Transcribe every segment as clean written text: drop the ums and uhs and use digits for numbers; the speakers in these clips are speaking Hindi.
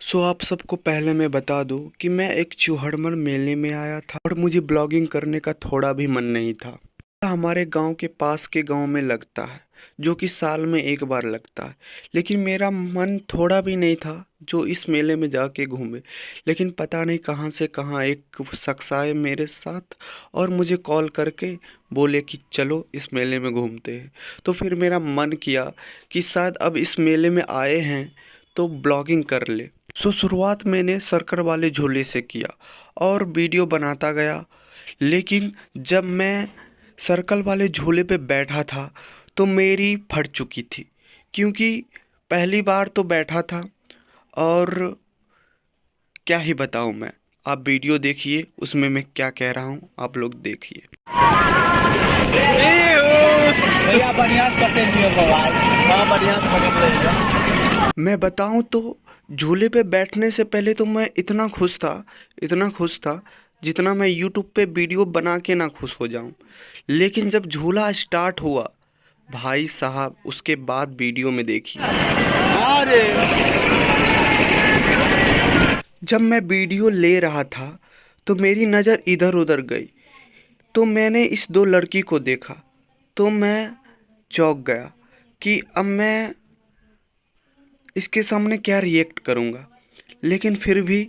आप सबको पहले मैं बता दूं कि मैं एक चूहड़मल मेले में आया था और मुझे ब्लॉगिंग करने का थोड़ा भी मन नहीं था। हमारे गांव के पास के गांव में लगता है, जो कि साल में एक बार लगता है। लेकिन मेरा मन थोड़ा भी नहीं था जो इस मेले में जाके घूमे। लेकिन पता नहीं कहां से कहां एक शख्स आए मेरे साथ और मुझे कॉल करके बोले कि चलो इस मेले में घूमते हैं। तो फिर मेरा मन किया कि शायद अब इस मेले में आए हैं तो ब्लॉगिंग कर ले। शुरुआत मैंने सर्कल वाले झूले से किया और वीडियो बनाता गया। लेकिन जब मैं सर्कल वाले झूले पे बैठा था तो मेरी फट चुकी थी, क्योंकि पहली बार तो बैठा था। और क्या ही बताऊं मैं, आप वीडियो देखिए, उसमें मैं क्या कह रहा हूं आप लोग देखिए। भैया बढ़िया से पकड़ लियो मोबाइल। हाँ बढ़िया से पकड़ लेगा। मैं बताऊं तो झूले पे बैठने से पहले तो मैं इतना खुश था जितना मैं यूट्यूब पे वीडियो बना के ना खुश हो जाऊं। लेकिन जब झूला स्टार्ट हुआ भाई साहब, उसके बाद वीडियो में देखिए। अरे जब मैं वीडियो ले रहा था तो मेरी नज़र इधर उधर गई, तो मैंने इस दो लड़की को देखा तो मैं चौंक गया कि अब मैं इसके सामने क्या रिएक्ट करूँगा। लेकिन फिर भी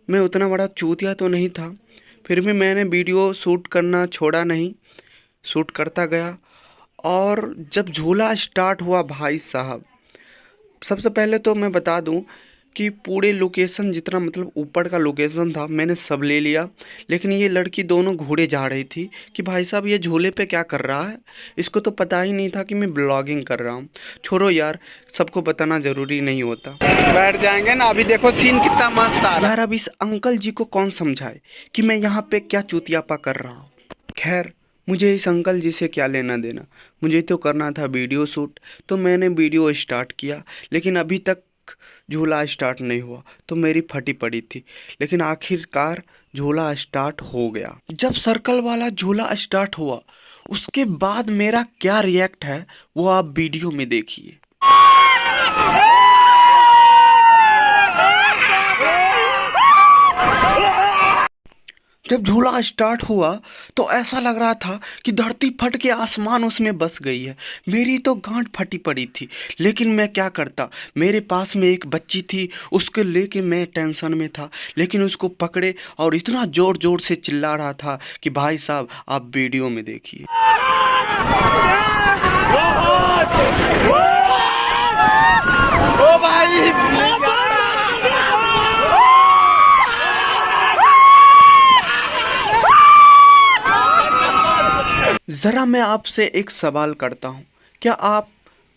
मैं उतना बड़ा चूतिया तो नहीं था, फिर भी मैंने वीडियो शूट करना छोड़ा नहीं, शूट करता गया। और जब झूला स्टार्ट हुआ भाई साहब, सबसे पहले तो मैं बता दूं कि पूरे लोकेशन जितना मतलब ऊपर का लोकेशन था मैंने सब ले लिया। लेकिन ये लड़की दोनों घूरे जा रही थी कि भाई साहब ये झूले पे क्या कर रहा है, इसको तो पता ही नहीं था कि मैं ब्लॉगिंग कर रहा हूँ। छोड़ो यार, सबको बताना ज़रूरी नहीं होता। बैठ जाएंगे ना, अभी देखो सीन कितना मस्त आ रहा है। यार अब इस अंकल जी को कौन समझाए कि मैं यहाँ पे क्या चूतियापा कर रहा हूँ। खैर, मुझे इस अंकल जी से क्या लेना देना, मुझे तो करना था वीडियो शूट। तो मैंने वीडियो स्टार्ट किया, लेकिन अभी तक झूला स्टार्ट नहीं हुआ तो मेरी फटी पड़ी थी। लेकिन आखिरकार झूला स्टार्ट हो गया। जब सर्कल वाला झूला स्टार्ट हुआ उसके बाद मेरा क्या रिएक्ट है वो आप वीडियो में देखिए। जब झूला स्टार्ट हुआ तो ऐसा लग रहा था कि धरती फट के आसमान उसमें बस गई है। मेरी तो गांठ फटी पड़ी थी। लेकिन मैं क्या करता, मेरे पास में एक बच्ची थी, उसको लेके मैं टेंशन में था। लेकिन उसको पकड़े और इतना ज़ोर ज़ोर से चिल्ला रहा था कि भाई साहब आप वीडियो में देखिए। ओ भाई ज़रा मैं आपसे एक सवाल करता हूँ, क्या आप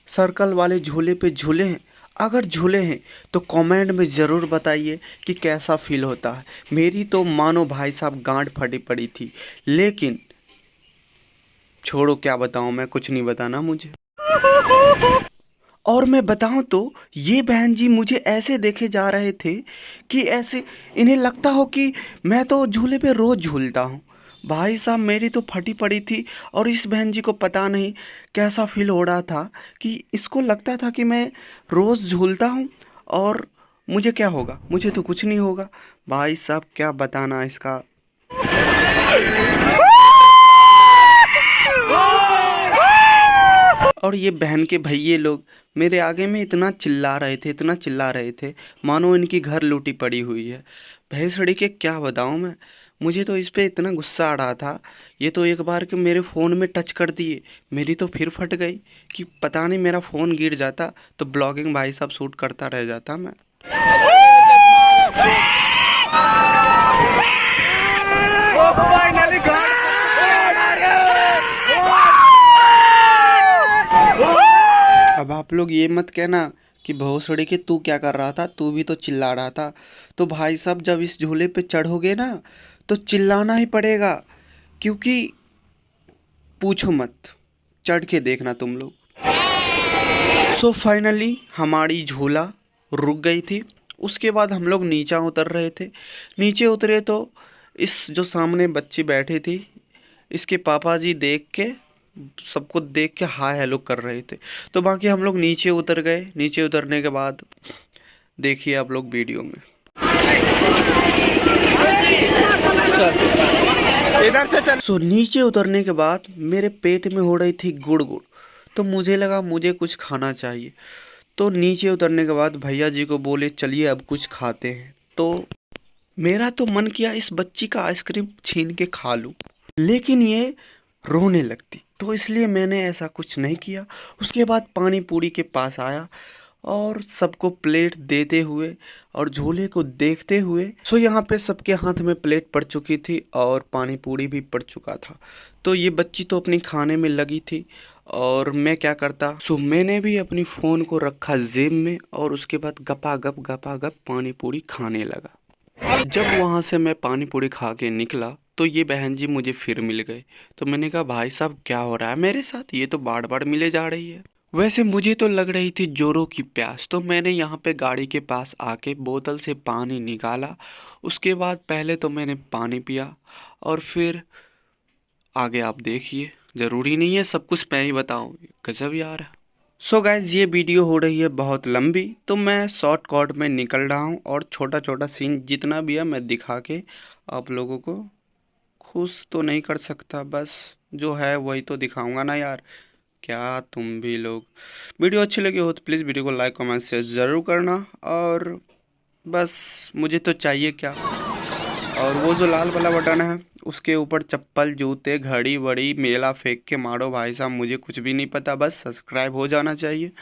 सर्कल वाले झूले पे झूले हैं? अगर झूले हैं तो कमेंट में ज़रूर बताइए कि कैसा फील होता है। मेरी तो मानो भाई साहब गांठ फटी पड़ी थी। लेकिन छोड़ो, क्या बताऊँ मैं, कुछ नहीं बताना मुझे। और मैं बताऊं तो ये बहन जी मुझे ऐसे देखे जा रहे थे कि ऐसे इन्हें लगता हो कि मैं तो झूले पे रोज़ झूलता हूँ। भाई साहब मेरी तो फटी पड़ी थी और इस बहन जी को पता नहीं कैसा फील हो रहा था कि इसको लगता था कि मैं रोज़ झूलता हूँ और मुझे क्या होगा, मुझे तो कुछ नहीं होगा। भाई साहब क्या बताना इसका। और ये बहन के भैये लोग मेरे आगे में इतना चिल्ला रहे थे, इतना चिल्ला रहे थे मानो इनकी घर लूटी पड़ी हुई है। भैंसड़ी के क्या बताऊँ मैं, मुझे तो इस पे इतना गुस्सा आ रहा था। ये तो एक बार के मेरे फ़ोन में टच कर दिए, मेरी तो फिर फट गई कि पता नहीं मेरा फ़ोन गिर जाता तो ब्लॉगिंग भाई साहब शूट करता रह जाता मैं। अब आप लोग ये मत कहना कि भोसड़ी के तू क्या कर रहा था, तू भी तो चिल्ला रहा था। तो भाई साहब जब इस झूले पे चढ़ोगे ना तो चिल्लाना ही पड़ेगा, क्योंकि पूछो मत, चढ़ के देखना तुम लोग। फाइनली हमारी झूला रुक गई थी। उसके बाद हम लोग नीचे उतर रहे थे। नीचे उतरे तो इस जो सामने बच्ची बैठी थी, इसके पापा जी देख के, सबको देख के हाय हेलो कर रहे थे। तो बाकी हम लोग नीचे उतर गए। नीचे उतरने के बाद देखिए आप लोग वीडियो में। इधर से चल। सो नीचे उतरने के बाद मेरे पेट में हो रही थी गुड़ गुड़, तो मुझे लगा मुझे कुछ खाना चाहिए। तो नीचे उतरने के बाद भैया जी को बोले चलिए अब कुछ खाते हैं। तो मेरा तो मन किया इस बच्ची का आइसक्रीम छीन के खा लूं, लेकिन ये रोने लगती, तो इसलिए मैंने ऐसा कुछ नहीं किया। उसके बाद पानी पूरी के पास आया और सबको प्लेट देते हुए और झूले को देखते हुए, सो यहाँ पे सबके हाथ में प्लेट पड़ चुकी थी और पानी पूरी भी पड़ चुका था। तो ये बच्ची तो अपनी खाने में लगी थी और मैं क्या करता, सो मैंने भी अपनी फ़ोन को रखा जेब में और उसके बाद गपागप पानी पूरी खाने लगा। जब वहाँ से मैं पानी पूरी खा के निकला तो ये बहन जी मुझे फिर मिल गए। तो मैंने कहा भाई साहब क्या हो रहा है मेरे साथ, ये तो बार बार मिले जा रही है। वैसे मुझे तो लग रही थी जोरों की प्यास, तो मैंने यहाँ पे गाड़ी के पास आके बोतल से पानी निकाला। उसके बाद पहले तो मैंने पानी पिया और फिर आगे आप देखिए, ज़रूरी नहीं है सब कुछ मैं ही बताऊँ, गजब यार। सो गाइज ये वीडियो हो रही है बहुत लंबी, तो मैं शॉर्ट कट में निकल रहा हूँ और छोटा छोटा सीन जितना भी है मैं दिखा के आप लोगों को खुश तो नहीं कर सकता, बस जो है वही तो दिखाऊंगा ना यार। क्या तुम भी लोग वीडियो अच्छी लगी हो तो प्लीज़ वीडियो को लाइक कमेंट शेयर ज़रूर करना। और बस मुझे तो चाहिए क्या, और वो जो लाल वाला बटन है उसके ऊपर चप्पल जूते घड़ी वड़ी मेला फेंक के मारो भाई साहब, मुझे कुछ भी नहीं पता, बस सब्सक्राइब हो जाना चाहिए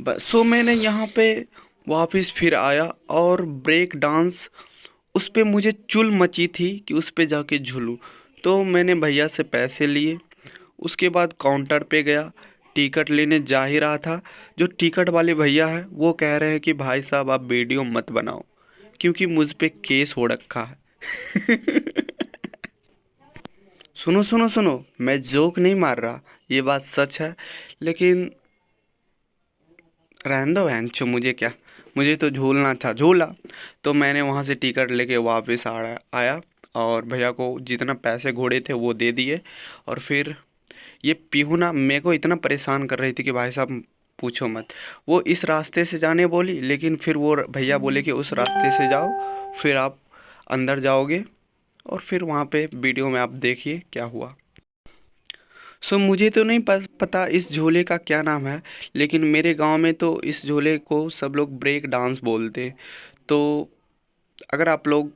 बस। सो मैंने यहाँ पे वापस फिर आया और ब्रेक डांस उस पे मुझे चुल मची थी कि उस पे जाके झूलूं। तो मैंने भैया से पैसे लिए, उसके बाद काउंटर पे गया, टिकट लेने जा ही रहा था। जो टिकट वाले भैया है वो कह रहे हैं कि भाई साहब आप वीडियो मत बनाओ क्योंकि मुझ पे केस हो रखा है। सुनो सुनो सुनो, मैं जोक नहीं मार रहा, ये बात सच है, लेकिन रहने दो बहन चो, मुझे क्या, मुझे तो झूलना था झूला। तो मैंने वहाँ से टिकट लेके वापस आया और भैया को जितना पैसे घोड़े थे वो दे दिए। और फिर ये पीहू ना मेरे को इतना परेशान कर रही थी कि भाई साहब पूछो मत। वो इस रास्ते से जाने बोली, लेकिन फिर वो भैया बोले कि उस रास्ते से जाओ फिर आप अंदर जाओगे, और फिर वहाँ पे वीडियो में आप देखिए क्या हुआ। सो मुझे तो नहीं पता इस झूले का क्या नाम है, लेकिन मेरे गांव में तो इस झूले को सब लोग ब्रेक डांस बोलते हैं। तो अगर आप लोग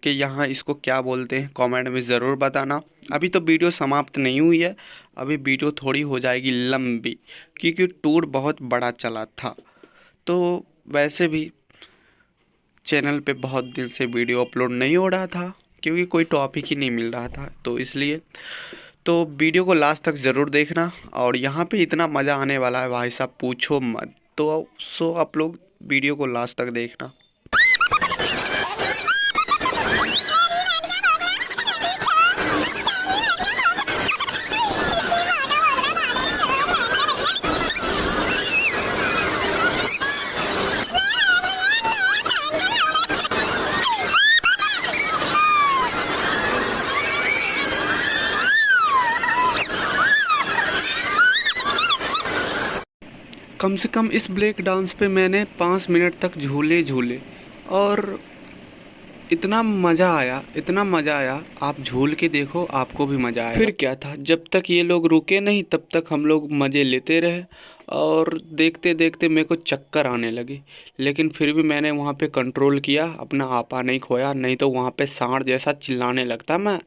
के यहाँ इसको क्या बोलते हैं कमेंट में ज़रूर बताना। अभी तो वीडियो समाप्त नहीं हुई है, अभी वीडियो थोड़ी हो जाएगी लंबी क्योंकि टूर बहुत बड़ा चला था। तो वैसे भी चैनल पे बहुत दिन से वीडियो अपलोड नहीं हो रहा था क्योंकि कोई टॉपिक ही नहीं मिल रहा था, तो इसलिए तो वीडियो को लास्ट तक ज़रूर देखना। और यहाँ पे इतना मज़ा आने वाला है भाई साहब पूछो मत। तो सो आप लोग वीडियो को लास्ट तक देखना। कम से कम इस ब्रेक डांस पे मैंने 5 मिनट तक झूले और इतना मज़ा आया, आप झूल के देखो आपको भी मज़ा आएगा। फिर क्या था, जब तक ये लोग रुके नहीं तब तक हम लोग मज़े लेते रहे और देखते देखते मेरे को चक्कर आने लगे, लेकिन फिर भी मैंने वहाँ पे कंट्रोल किया, अपना आपा नहीं खोया, नहीं तो वहाँ पे सांड जैसा चिल्लाने लगता मैं,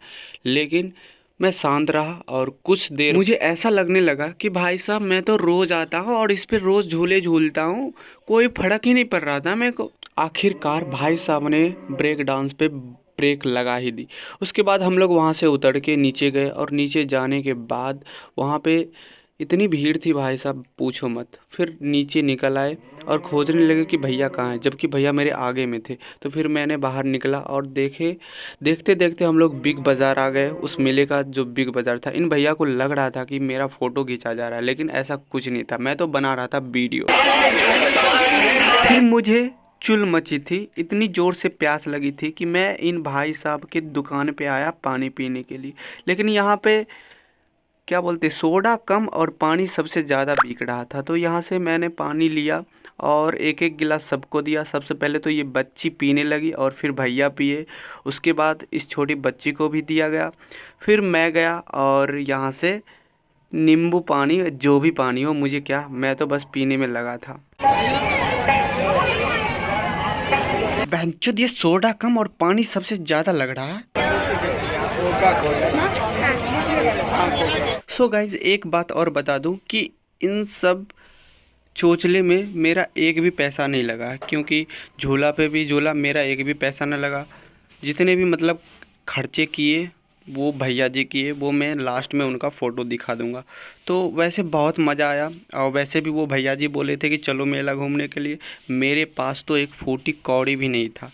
लेकिन मैं शांत रहा। और कुछ देर मुझे ऐसा लगने लगा कि भाई साहब मैं तो रोज़ आता हूँ और इस पे रोज़ झूले झूलता हूँ, कोई फर्क ही नहीं पड़ रहा था मेरे को। आखिरकार भाई साहब ने ब्रेक डांस पे ब्रेक लगा ही दी। उसके बाद हम लोग वहाँ से उतर के नीचे गए और नीचे जाने के बाद वहाँ पे इतनी भीड़ थी भाई साहब पूछो मत। फिर नीचे निकल आए और खोजने लगे कि भैया कहाँ हैं, जबकि भैया मेरे आगे में थे। तो फिर मैंने बाहर निकला और देखते देखते हम लोग बिग बाज़ार आ गए। उस मेले का जो बिग बाज़ार था, इन भैया को लग रहा था कि मेरा फ़ोटो खींचा जा रहा है, लेकिन ऐसा कुछ नहीं था, मैं तो बना रहा था वीडियो। फिर मुझे चुल मची थी, इतनी ज़ोर से प्यास लगी थी कि मैं इन भाई साहब की दुकान पे आया पानी पीने के लिए। लेकिन यहाँ पे क्या बोलते, सोडा कम और पानी सबसे ज़्यादा बिक रहा था। तो यहाँ से मैंने पानी लिया और एक एक गिलास सबको दिया। सबसे पहले तो ये बच्ची पीने लगी और फिर भैया पिए, उसके बाद इस छोटी बच्ची को भी दिया गया। फिर मैं गया और यहाँ से नींबू पानी, जो भी पानी हो, मुझे क्या, मैं तो बस पीने में लगा था। बहनचोद, ये सोडा कम और पानी सबसे ज़्यादा लग रहा है। सो गाइज, एक बात और बता दूं कि इन सब चोचले में मेरा एक भी पैसा नहीं लगा, क्योंकि झूला पे भी झूला, मेरा एक भी पैसा न लगा। जितने भी मतलब खर्चे किए वो भैया जी किए, वो मैं लास्ट में उनका फ़ोटो दिखा दूंगा। तो वैसे बहुत मज़ा आया, और वैसे भी वो भैया जी बोले थे कि चलो मेला घूमने के लिए। मेरे पास तो एक फूटी कौड़ी भी नहीं था,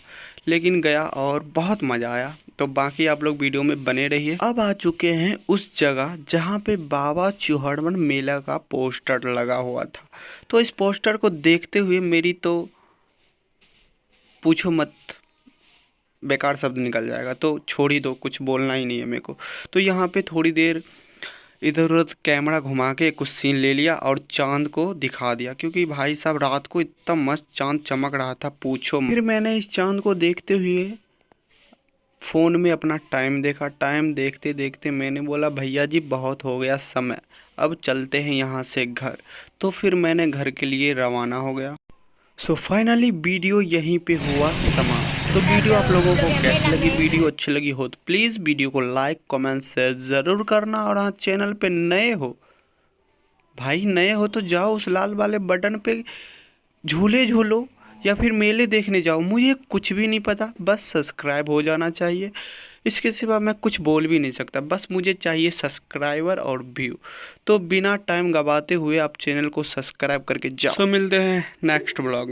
लेकिन गया और बहुत मज़ा आया। तो बाकी आप लोग वीडियो में बने रहिए। अब आ चुके हैं उस जगह जहाँ पे बाबा चूहड़मल मेला का पोस्टर लगा हुआ था। तो इस पोस्टर को देखते हुए मेरी तो पूछो मत, बेकार शब्द निकल जाएगा, तो छोड़ ही दो, कुछ बोलना ही नहीं है मेरे को। तो यहाँ पे थोड़ी देर इधर उधर कैमरा घुमा के कुछ सीन ले लिया और चांद को दिखा दिया, क्योंकि भाई साहब रात को इतना मस्त चांद चमक रहा था, पूछो मत। फिर मैंने इस चांद को देखते हुए फ़ोन में अपना टाइम देखा। टाइम देखते देखते मैंने बोला भैया जी बहुत हो गया समय, अब चलते हैं यहाँ से घर। तो फिर मैंने घर के लिए रवाना हो गया। सो फाइनली वीडियो यहीं पे हुआ समाप्त। तो वीडियो आप लोगों को कैसी लगी? वीडियो अच्छी लगी हो तो प्लीज़ वीडियो को लाइक कमेंट शेयर ज़रूर करना। और हाँ, चैनल पे नए हो भाई, नए हो तो जाओ उस लाल वाले बटन पे झूले झूलो या फिर मेले देखने जाओ, मुझे कुछ भी नहीं पता, बस सब्सक्राइब हो जाना चाहिए। इसके सिवा मैं कुछ बोल भी नहीं सकता, बस मुझे चाहिए सब्सक्राइबर और व्यू। तो बिना टाइम गवाते हुए आप चैनल को सब्सक्राइब करके जाओ। तो मिलते हैं नेक्स्ट ब्लॉग में।